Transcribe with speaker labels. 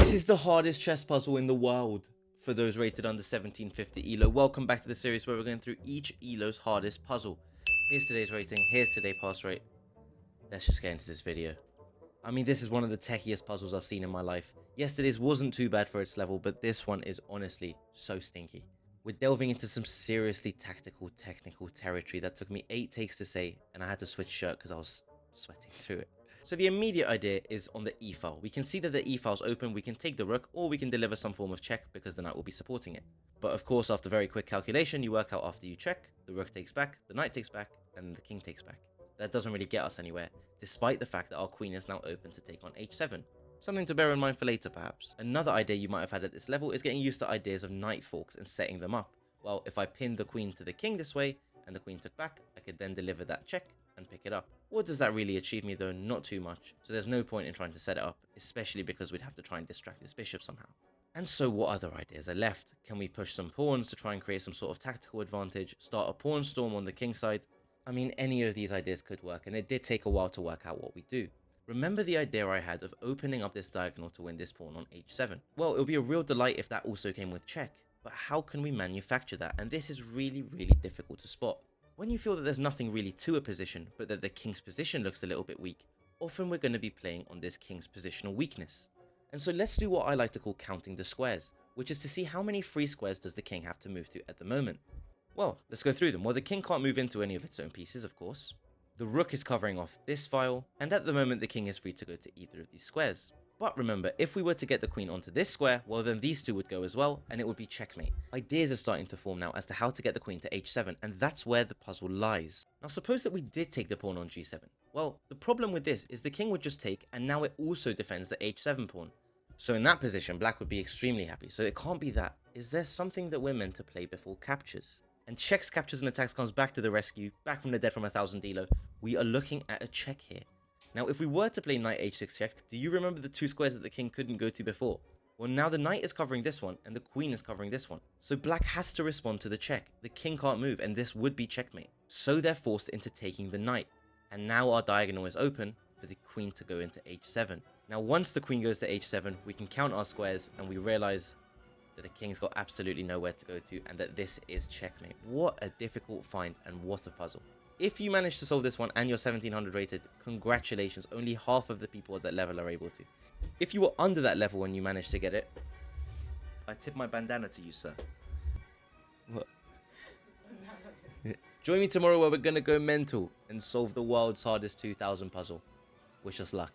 Speaker 1: This is the hardest chess puzzle in the world for those rated under 1750 ELO. Welcome back to the series where we're going through each ELO's hardest puzzle. Here's today's rating, here's today's pass rate. Let's just get into this video. I mean, this is one of the techiest puzzles I've seen in my life. Yesterday's wasn't too bad for its level, but this one is honestly so stinky. We're delving into some seriously tactical, technical territory that took me 8 takes to say, and I had to switch shirt because I was sweating through it. So the immediate idea is on the E file. We can see that the E file's open, we can take the rook, or we can deliver some form of check because the knight will be supporting it. But of course, after very quick calculation, you work out after you check, the rook takes back, the knight takes back, and the king takes back. That doesn't really get us anywhere, despite the fact that our queen is now open to take on h7. Something to bear in mind for later perhaps. Another idea you might have had at this level is getting used to ideas of knight forks and setting them up. Well, if I pinned the queen to the king this way, and the queen took back, I could then deliver that check and pick it up. What does that really achieve me though? Not too much. So there's no point in trying to set it up, especially because we'd have to try and distract this bishop somehow. And so what other ideas are left? Can we push some pawns to try and create some sort of tactical advantage? Start a pawn storm on the king side? I mean, any of these ideas could work, and it did take a while to work out what we do. Remember the idea I had of opening up this diagonal to win this pawn on h7? Well, it would be a real delight if that also came with check. But how can we manufacture that? And this is really difficult to spot. When you feel that there's nothing really to a position, but that the king's position looks a little bit weak, often we're going to be playing on this king's positional weakness. And so let's do what I like to call counting the squares, which is to see how many free squares does the king have to move to at the moment. Well, let's go through them. Well, the king can't move into any of its own pieces, of course. The rook is covering off this file, and at the moment the king is free to go to either of these squares. But remember, if we were to get the queen onto this square, well then these two would go as well, and it would be checkmate. Ideas are starting to form now as to how to get the queen to h7, and that's where the puzzle lies. Now suppose that we did take the pawn on g7. Well, the problem with this is the king would just take, and now it also defends the h7 pawn. So in that position, black would be extremely happy, so it can't be that. Is there something that we're meant to play before captures? And checks, captures, and attacks comes back to the rescue, back from the dead from 1000 ELO. We are looking at a check here. Now, if we were to play knight h6 check, do you remember the two squares that the king couldn't go to before? Well, now the knight is covering this one, and the queen is covering this one. So black has to respond to the check. The king can't move, and this would be checkmate. So they're forced into taking the knight. And now our diagonal is open for the queen to go into h7. Now, once the queen goes to h7, we can count our squares, and we realize that the king's got absolutely nowhere to go to, and that this is checkmate. What a difficult find, and what a puzzle. If you manage to solve this one and you're 1700 rated, congratulations, only half of the people at that level are able to. If you were under that level when you managed to get it, I tip my bandana to you, sir. What? Join me tomorrow where we're gonna go mental and solve the world's hardest 2000 puzzle. Wish us luck.